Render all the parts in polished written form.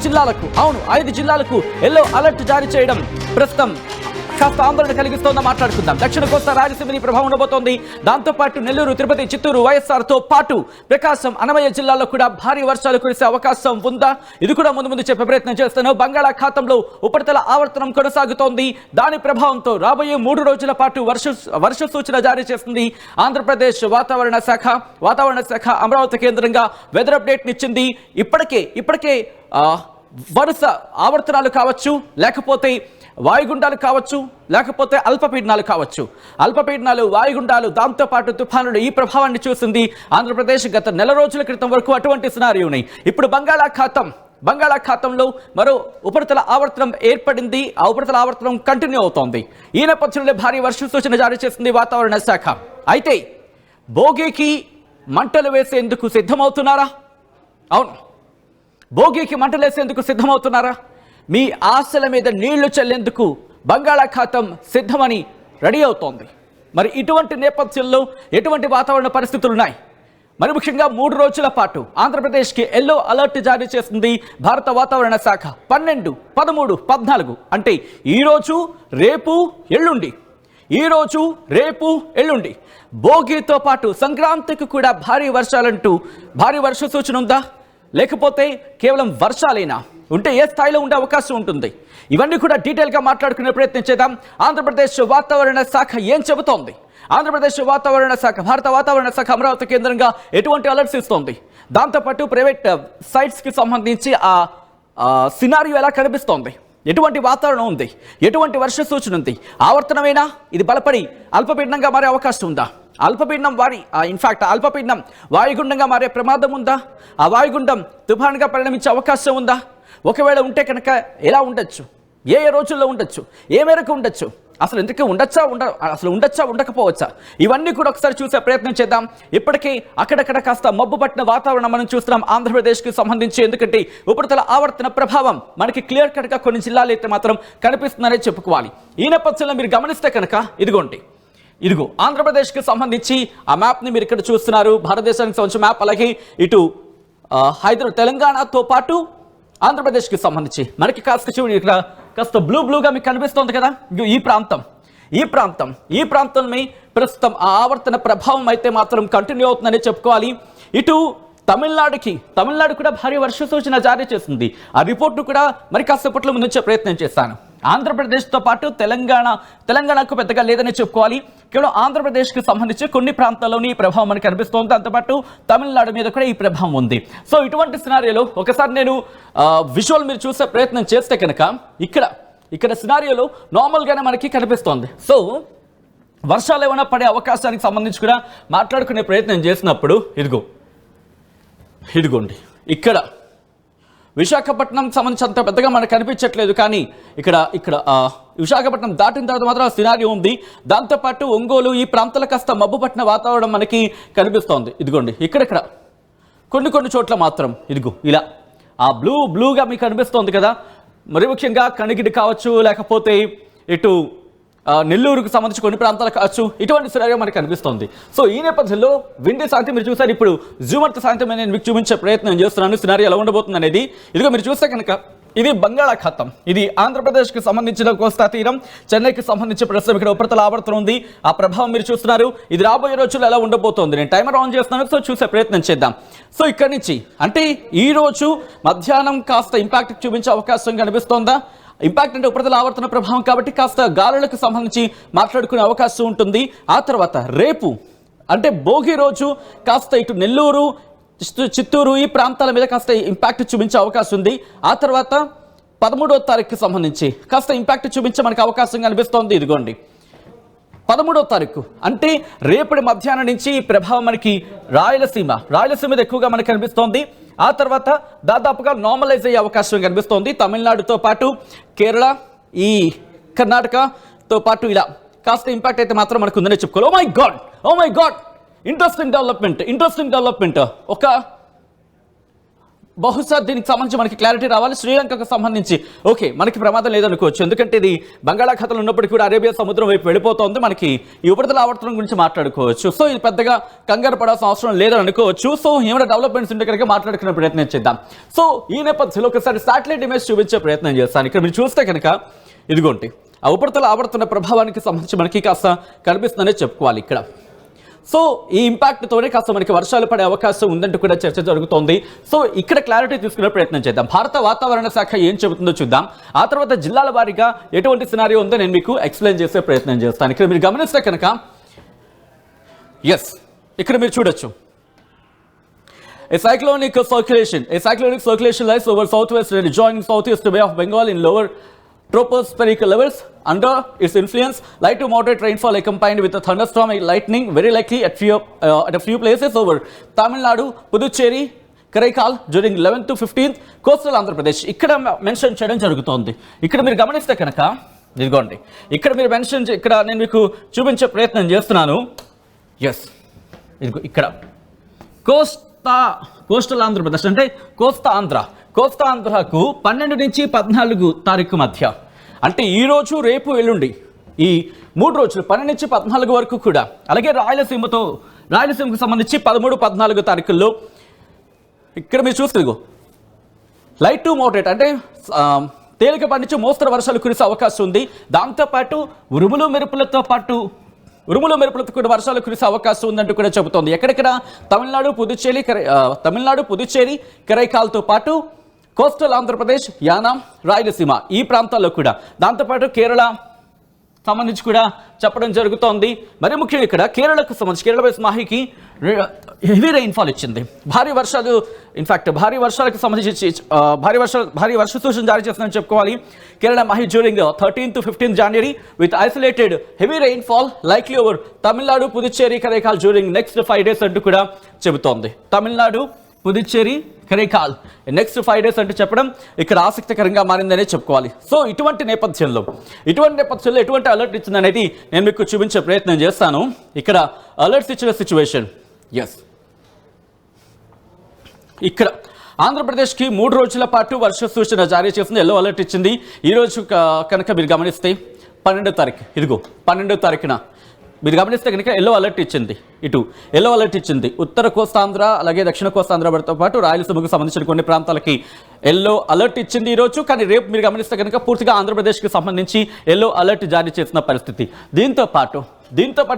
జిల్లాలకు 5 జిల్లాలకు yellow alert జారీ చేయడం ప్రస్తుతం కాస్త ఆందోళన కలిగిస్తోందా మాట్లాడుకుందాం. దక్షిణ కోస్తా రాయలసీమని ప్రభావం ఉండబోతోంది. దాంతోపాటు నెల్లూరు, తిరుపతి, చిత్తూరు, వైఎస్ఆర్తో పాటు ప్రకాశం, అన్నమయ్య జిల్లాల్లో కూడా భారీ వర్షాలు కురిసే అవకాశం ఉందా? ఇది కూడా ముందు చెప్పే ప్రయత్నం చేస్తాను. బంగాళాఖాతంలో ఉపరితల ఆవర్తనం కొనసాగుతోంది. దాని ప్రభావంతో రాబోయే 3 రోజుల పాటు వర్ష సూచన జారీ చేస్తుంది ఆంధ్రప్రదేశ్ వాతావరణ శాఖ. అమరావతి కేంద్రంగా వెదర్ అప్డేట్ ఇచ్చింది. ఇప్పటికే వరుస ఆవర్తనాలు కావచ్చు, లేకపోతే వాయుగుండాలు కావచ్చు, లేకపోతే అల్పపీడనాలు కావచ్చు. అల్పపీడనాలు, వాయుగుండాలు, దాంతోపాటు తుఫానులు ఈ ప్రభావాన్ని చూసింది ఆంధ్రప్రదేశ్. గత నెల రోజుల క్రితం వరకు అటువంటి సినారియో ఉన్నాయి. ఇప్పుడు బంగాళాఖాతంలో మరో ఉపరితల ఆవర్తనం ఏర్పడింది. ఆ ఉపరితల ఆవర్తనం కంటిన్యూ అవుతోంది. ఈ నేపథ్యంలో భారీ వర్ష సూచన జారీ చేసింది వాతావరణ శాఖ. అయితే భోగికి మంటలు వేసేందుకు సిద్ధమవుతున్నారా? అవును, భోగికి మంటలేసేందుకు సిద్ధమవుతున్నారా? మీ ఆశల మీద నీళ్లు చల్లేందుకు బంగాళాఖాతం సిద్ధమని రెడీ అవుతోంది. మరి ఇటువంటి నేపథ్యంలో ఎటువంటి వాతావరణ పరిస్థితులు ఉన్నాయి? మరి ముఖ్యంగా 3 రోజుల పాటు ఆంధ్రప్రదేశ్కి ఎల్లో అలర్ట్ జారీ చేస్తుంది భారత వాతావరణ శాఖ. 12, 13, 14 అంటే ఈరోజు, రేపు, ఎల్లుండి భోగితో పాటు సంక్రాంతికి కూడా భారీ వర్ష సూచన ఉందా? లేకపోతే కేవలం వర్షాలైనా? ఉంటే ఏ స్థాయిలో ఉండే అవకాశం ఉంటుంది? ఇవన్నీ కూడా డీటెయిల్గా మాట్లాడుకునే ప్రయత్నం చేద్దాం. ఆంధ్రప్రదేశ్ వాతావరణ శాఖ ఏం చెబుతోంది? ఆంధ్రప్రదేశ్ వాతావరణ శాఖ, భారత వాతావరణ శాఖ అమరావతి కేంద్రంగా ఎటువంటి అలర్ట్స్ ఇస్తోంది? దాంతోపాటు ప్రైవేట్ సైట్స్కి సంబంధించి ఆ సినారియో ఎలా కనిపిస్తోంది? ఎటువంటి వాతావరణం ఉంది? ఎటువంటి వర్ష సూచన ఉంది? ఆవర్తనమైనా ఇది బలపడి అల్పపీడనంగా మారే అవకాశం ఉందా? అల్పపీడనం వాయుగుండంగా మారే ప్రమాదం ఉందా? ఆ వాయుగుండం తుఫానుగా పరిణమించే అవకాశం ఉందా? ఒకవేళ ఉంటే కనుక ఎలా ఉండొచ్చు? ఏ రోజుల్లో ఉండొచ్చు? ఏ మేరకు ఉండొచ్చు? అసలు ఎందుకు ఉండకపోవచ్చా? ఇవన్నీ కూడా ఒకసారి చూసే ప్రయత్నం చేద్దాం. ఇప్పటికీ అక్కడక్కడ కాస్త మబ్బు పట్టిన వాతావరణం మనం చూస్తున్నాం ఆంధ్రప్రదేశ్కి సంబంధించి. ఎందుకంటే ఉపరితల ఆవర్తన ప్రభావం మనకి క్లియర్ కట్గా కొన్ని జిల్లాలు అయితే మాత్రం కనిపిస్తుందనే చెప్పుకోవాలి. ఈ నేపథ్యంలో మీరు గమనిస్తే కనుక ఇదిగో ఆంధ్రప్రదేశ్కి సంబంధించి ఆ మ్యాప్ని మీరు ఇక్కడ చూస్తున్నారు. భారతదేశానికి సంబంధించిన మ్యాప్. అలాగే ఇటు తెలంగాణతో పాటు ఆంధ్రప్రదేశ్కి సంబంధించి మనకి ఇక్కడ కాస్త బ్లూగా మీకు కనిపిస్తోంది కదా ఈ ప్రాంతం ప్రస్తుతం ఆ ఆవర్తన ప్రభావం అయితే మాత్రం కంటిన్యూ అవుతుందని చెప్పుకోవాలి. ఇటు తమిళనాడు కూడా భారీ వర్ష సూచన జారీ చేస్తుంది. ఆ రిపోర్ట్ను కూడా మరి కాసేపట్లో ముందుంచే ప్రయత్నం చేస్తాను. ఆంధ్రప్రదేశ్తో పాటు తెలంగాణకు పెద్దగా లేదని చెప్పుకోవాలి. కేవలం ఆంధ్రప్రదేశ్కి సంబంధించి కొన్ని ప్రాంతాల్లోని ఈ ప్రభావం మనకు కనిపిస్తోంది. దాంతోపాటు తమిళనాడు మీద కూడా ఈ ప్రభావం ఉంది. సో ఇటువంటి సినారియోలో ఒకసారి నేను విజువల్ మీరు చూసే ప్రయత్నం చేస్తే కనుక ఇక్కడ సినారియోలో నార్మల్గానే మనకి కనిపిస్తోంది. సో వర్షాలు ఏమైనా పడే అవకాశానికి సంబంధించి కూడా మాట్లాడుకునే ప్రయత్నం చేసినప్పుడు ఇదిగోండి ఇక్కడ విశాఖపట్నం సంబంధించి అంత పెద్దగా మనకు కనిపించట్లేదు. కానీ ఇక్కడ విశాఖపట్నం దాటిన తర్వాత మాత్రం సినారియో ఉంది. దాంతోపాటు ఒంగోలు ఈ ప్రాంతాల కాస్త మబ్బు పట్టిన వాతావరణం మనకి కనిపిస్తోంది. ఇదిగోండి ఇక్కడ కొన్ని చోట్ల మాత్రం ఇలా ఆ బ్లూగా మీకు కనిపిస్తోంది కదా. మరి ముఖ్యంగా కనిగిరి కావచ్చు, లేకపోతే ఇటు నెల్లూరుకు సంబంధించి కొన్ని ప్రాంతాలు కావచ్చు, ఇటువంటి సినారియో మనకు కనిపిస్తోంది. సో ఈ నేపథ్యంలో విండి సాయంత్రం మీరు చూసారు. ఇప్పుడు జూమర్త సాయంత్రం నేను మీకు చూపించే ప్రయత్నం చేస్తున్నాను సినారియో ఎలా ఉండబోతుంది అనేది. ఇదిగో మీరు చూస్తే కనుక ఇది బంగాళాఖాతం. ఇది ఆంధ్రప్రదేశ్కి సంబంధించిన కోస్తా తీరం, చెన్నైకి సంబంధించి ప్రస్తుతం ఇక్కడ ఉపరితల ఆవర్తనం ఉంది. ఆ ప్రభావం మీరు చూస్తున్నారు. ఇది రాబోయే రోజుల్లో ఎలా ఉండబోతోంది? నేను టైమర్ ఆన్ చేస్తున్నాను. సో చూసే ప్రయత్నం చేద్దాం. సో ఇక్కడి నుంచి అంటే ఈ రోజు మధ్యాహ్నం కాస్త ఇంపాక్ట్ చూపించే అవకాశం కనిపిస్తోందా? ఇంపాక్ట్ అంటే ఉపరితల ఆవర్తన ప్రభావం కాబట్టి కాస్త గాలులకు సంబంధించి మాట్లాడుకునే అవకాశం ఉంటుంది. ఆ తర్వాత రేపు అంటే భోగి రోజు కాస్త ఇటు నెల్లూరు, చిత్తూరు ఈ ప్రాంతాల మీద కాస్త ఇంపాక్ట్ చూపించే అవకాశం ఉంది. ఆ తర్వాత 13వ తారీఖుకి సంబంధించి కాస్త ఇంపాక్ట్ చూపించే మనకు అవకాశం కనిపిస్తోంది. ఇదిగోండి 13వ తారీఖు అంటే రేపటి మధ్యాహ్నం నుంచి ఈ ప్రభావం మనకి రాయలసీమ మీద ఎక్కువగా మనకు కనిపిస్తోంది. ఆ తర్వాత దాదాపుగా నార్మలైజ్ అయ్యే అవకాశం కనిపిస్తోంది. తమిళనాడుతో పాటు కేరళ, ఈ కర్ణాటకతో పాటు ఇలా కాస్త ఇంపాక్ట్ అయితే మాత్రం మనకు ఉందని చెప్పుకోవాలి. Oh my God interesting development. ఒక బహుశా దీనికి సంబంధించి మనకి క్లారిటీ రావాలి. శ్రీలంకకు సంబంధించి ఓకే మనకి ప్రమాదం లేదనుకోవచ్చు, ఎందుకంటే ఇది బంగాళాఖాతంలో ఉన్నప్పటికీ కూడా అరేబియా సముద్రం వైపు వెళ్ళిపోతుంది. మనకి ఈ ఉపరితల ఆవర్తనం గురించి మాట్లాడుకోవచ్చు. సో ఇది పెద్దగా కంగారు పడాల్సిన అవసరం లేదని అనుకోవచ్చు. సో ఏమైనా డెవలప్మెంట్స్ ఉంటే కనుక మాట్లాడుకునే ప్రయత్నం చేద్దాం. సో ఈ నేపథ్యంలో ఒకసారి శాటిలైట్ ఇమేజ్ చూపించే ప్రయత్నం చేస్తాను. ఇక్కడ మీరు చూస్తే కనుక ఇదిగోండి ఆ ఉపరితల ఆవర్తన ప్రభావానికి సంబంధించి మనకి కాస్త కనిపిస్తుందనే చెప్పుకోవాలి ఇక్కడ. సో ఈ ఇంపాక్ట్తోనే కాస్త మనకి వర్షాలు పడే అవకాశం ఉందంటూ కూడా చర్చ జరుగుతోంది. సో ఇక్కడ క్లారిటీ తీసుకునే ప్రయత్నం చేద్దాం. భారత వాతావరణ శాఖ ఏం చెబుతుందో చూద్దాం. ఆ తర్వాత జిల్లాల వారీగా ఎటువంటి సినారియో ఉందో నేను మీకు ఎక్స్ప్లెయిన్ చేసే ప్రయత్నం చేస్తాను. ఇక్కడ మీరు గమనిస్తే కనుక ఇక్కడ మీరు చూడొచ్చు A cyclonic circulation lies over southwest and joining southeast Bay of Bengal in lower tropospheric levels. Under its influence, light to moderate rainfall accompanied with a thunderstorm and lightning very likely at a few places over Tamil Nadu, Puducherry, Karaikal during 11th to 15th coastal Andhra Pradesh. ఇక్కడ mention చేయడం జరుగుతోంది. ఇక్కడ మీరు గమనిస్తే కనుక ఇదిగోండి ఇక్కడ మీరు మెన్షన్ ఇక్కడ నేను మీకు చూపించే ప్రయత్నం చేస్తున్నాను. ఇక్కడ కోస్టల్ ఆంధ్రప్రదేశ్ అంటే కోస్తా ఆంధ్రకు 12 నుంచి 14 తారీఖు మధ్య అంటే ఈరోజు రేపు ఎల్లుండి ఈ 3 రోజులు 12 నుంచి 14 వరకు కూడా, అలాగే రాయలసీమకు సంబంధించి 13, 14 తారీఖుల్లో ఇక్కడ మీరు చూస్తే లైట్ టు మోడరేట్ అంటే తేలికపాటి నుంచి మోస్తరు వర్షాలు కురిసే అవకాశం ఉంది. దాంతోపాటు ఉరుములు మెరుపులతో కూడా వర్షాలు కురిసే అవకాశం ఉందంటూ కూడా చెబుతోంది. ఎక్కడెక్కడ తమిళనాడు, పుదుచ్చేరి, కరైకాల్తో పాటు కోస్టల్ ఆంధ్రప్రదేశ్, యానాం, రాయలసీమ ఈ ప్రాంతాల్లో కూడా, దాంతోపాటు కేరళ సంబంధించి కూడా చెప్పడం జరుగుతోంది. మరి ముఖ్యంగా ఇక్కడ కేరళకు సంబంధించి కేరళ బేస్ మాహికి హెవీ రైన్ఫాల్ ఇచ్చింది. భారీ వర్షాలకు సంబంధించి భారీ వర్ష సూచన జారీ చేస్తుందని చెప్పుకోవాలి. Kerala Mahe during 13th to 15th January with isolated heavy rainfall likely over Tamil Nadu, Puducherry, Karaikal during next 5 days అంటూ కూడా చెబుతోంది. తమిళనాడు, పుదుచ్చేరి, కరైకాల్ నెక్స్ట్ 5 days అంటూ చెప్పడం ఇక్కడ ఆసక్తికరంగా మారిందనే చెప్పుకోవాలి. సో ఇటువంటి నేపథ్యంలో ఎటువంటి అలర్ట్ ఇచ్చిందనేది నేను మీకు చూపించే ప్రయత్నం చేస్తాను. ఇక్కడ అలర్ట్స్ ఇచ్చిన సిచ్యువేషన్ ఇక్కడ ఆంధ్రప్రదేశ్కి 3 రోజుల పాటు వర్ష సూచన జారీ చేసింది. ఎల్లో అలర్ట్ ఇచ్చింది. ఈరోజు కనుక మీరు గమనిస్తే 12వ తారీఖున మీరు గమనిస్తే కనుక ఎల్లో అలర్ట్ ఇచ్చింది. ఉత్తర కోస్తాంధ్ర అలాగే దక్షిణ కోస్తాంధ్రతో పాటు రాయలసీమకు సంబంధించిన కొన్ని ప్రాంతాలకి ఎల్లో అలర్ట్ ఇచ్చింది ఈరోజు. కానీ రేపు మీరు గమనిస్తే కనుక పూర్తిగా ఆంధ్రప్రదేశ్కి సంబంధించి ఎల్లో అలర్ట్ జారీ చేసిన పరిస్థితి. దీంతో పాటు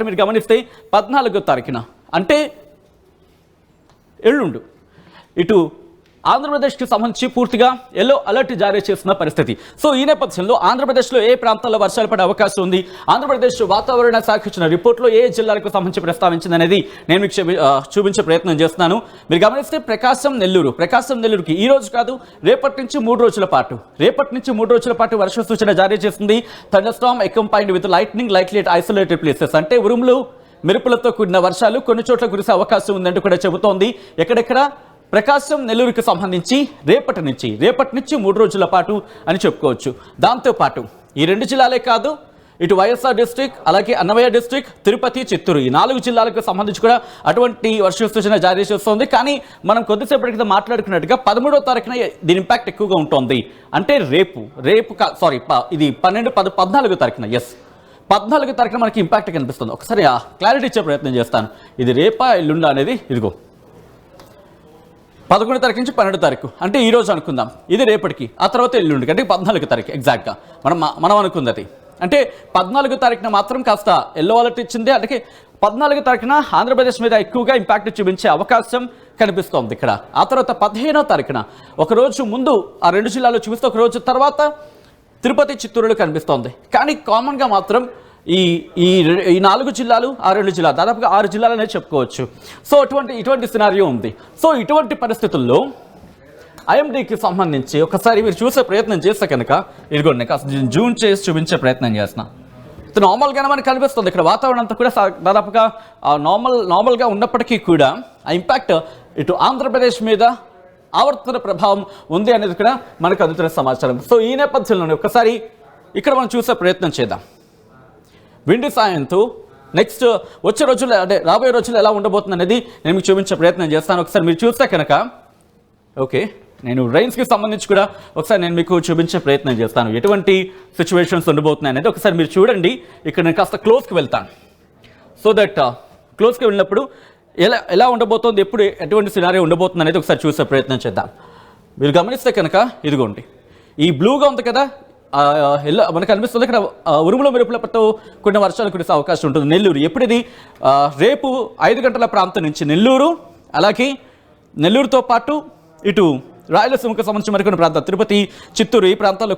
మీరు గమనిస్తే 14వ తారీఖున అంటే ఎల్లుండు ఇటు ఆంధ్రప్రదేశ్కి సంబంధించి పూర్తిగా ఎల్లో అలర్ట్ జారీ చేసిన పరిస్థితి. సో ఈ నేపథ్యంలో ఆంధ్రప్రదేశ్లో ఏ ప్రాంతాల్లో వర్షాలు పడే అవకాశం ఉంది, ఆంధ్రప్రదేశ్ వాతావరణ శాఖ ఇచ్చిన రిపోర్ట్లో ఏ జిల్లాలకు సంబంధించి ప్రస్తావించింది అనేది నేను మీకు చూపించే ప్రయత్నం చేస్తున్నాను. మీరు గమనిస్తే ప్రకాశం నెల్లూరుకి ఈ రోజు కాదు రేపటి నుంచి 3 రోజుల పాటు వర్ష సూచన జారీ చేసింది. Thunderstorm accompanied with lightning likely at isolated places అంటే ఉరుములు మెరుపులతో కూడిన వర్షాలు కొన్ని చోట్ల కురిసే అవకాశం ఉందంటూ కూడా చెబుతోంది. ఎక్కడెక్కడ ప్రకాశం, నెల్లూరుకి సంబంధించి రేపటి నుంచి 3 రోజుల పాటు అని చెప్పుకోవచ్చు. దాంతోపాటు ఈ 2 జిల్లాలే కాదు, ఇటు వైఎస్ఆర్ డిస్ట్రిక్ట్ అలాగే అన్నమయ్య డిస్ట్రిక్ట్, తిరుపతి, చిత్తూరు ఈ 4 జిల్లాలకు సంబంధించి కూడా అటువంటి వర్ష సూచన జారీ చేస్తోంది. కానీ మనం కొద్దిసేపటి క్రితం మాట్లాడుకున్నట్టుగా 13వ తారీఖున దీని ఇంపాక్ట్ ఎక్కువగా ఉంటుంది. అంటే ఇది 14వ తారీఖున 14వ తారీఖున మనకి ఇంపాక్ట్ కనిపిస్తుంది. ఒకసారి క్లారిటీ ఇచ్చే ప్రయత్నం చేస్తాను. ఇది రేపా ఎల్లుండా అనేది 11వ తారీఖు నుంచి 12వ తారీఖు అంటే ఈ రోజు అనుకుందాం. ఇది రేపటికి, ఆ తర్వాత ఎల్లుండికి అంటే 14వ తారీఖు ఎగ్జాక్ట్గా మనం అనుకుంది అది. అంటే 14వ తారీఖున మాత్రం కాస్త ఎల్లో అలర్ట్ ఇచ్చింది. అంటే 14వ తారీఖున ఆంధ్రప్రదేశ్ మీద ఎక్కువగా ఇంపాక్ట్ చూపించే అవకాశం కనిపిస్తోంది ఇక్కడ. ఆ తర్వాత 15వ తారీఖున ఒకరోజు ముందు ఆ 2 జిల్లాలు చూపిస్తే ఒక రోజు తర్వాత తిరుపతి, చిత్తూరులో కనిపిస్తోంది. కానీ కామన్గా మాత్రం ఈ 4 జిల్లాలు, ఆ 2 జిల్లాలు దాదాపుగా 6 జిల్లాలనే చెప్పుకోవచ్చు. సో ఇటువంటి సినారియో ఉంది. సో ఇటువంటి పరిస్థితుల్లో ఐఎండీకి సంబంధించి ఒకసారి మీరు చూసే ప్రయత్నం చేస్తే కనుక ఇదిగోండి కాస్త జూమ్ చేసి చూపించే ప్రయత్నం చేస్తున్నా. నార్మల్గానే మనకు కనిపిస్తుంది. ఇక్కడ వాతావరణం అంతా కూడా దాదాపుగా నార్మల్గా ఉన్నప్పటికీ కూడా ఆ ఇంపాక్ట్ ఇటు ఆంధ్రప్రదేశ్ మీద ఆవర్తన ప్రభావం ఉంది అనేది కూడా మనకు అందుతున్న సమాచారం. సో ఈ నేపథ్యంలోనే ఒకసారి ఇక్కడ మనం చూసే ప్రయత్నం చేద్దాం. విండి సాయంతో నెక్స్ట్ వచ్చే రోజుల్లో అంటే రాబోయే రోజుల్లో ఎలా ఉండబోతుంది అనేది నేను మీకు చూపించే ప్రయత్నం చేస్తాను. ఒకసారి మీరు చూస్తే కనుక ఓకే నేను రైన్స్కి సంబంధించి కూడా ఒకసారి నేను మీకు చూపించే ప్రయత్నం చేస్తాను, ఎటువంటి సిచ్యువేషన్స్ ఉండబోతున్నాయి అనేది ఒకసారి మీరు చూడండి. ఇక్కడ నేను కాస్త క్లోజ్కి వెళ్తాను, సో దట్ క్లోజ్కి వెళ్ళినప్పుడు ఎలా ఉండబోతోంది, ఎప్పుడు ఎటువంటి సినారియో ఉండబోతుంది అనేది ఒకసారి చూసే ప్రయత్నం చేద్దాం. మీరు గమనిస్తే కనుక ఇదిగోండి, ఈ బ్లూగా ఉంది కదా, మనకు అనిపిస్తుంది ఇక్కడ ఉరుముల మెరుపులతో కొన్ని వర్షాలు కురిసే అవకాశం ఉంటుంది. నెల్లూరు ఎప్పుడు ఇది రేపు 5 గంటల ప్రాంతం నుంచి నెల్లూరు, అలాగే నెల్లూరుతో పాటు ఇటు రాయలసీమకు సంబంధించి మరికొన్ని ప్రాంతాలు, తిరుపతి, చిత్తూరు ఈ ప్రాంతాల్లో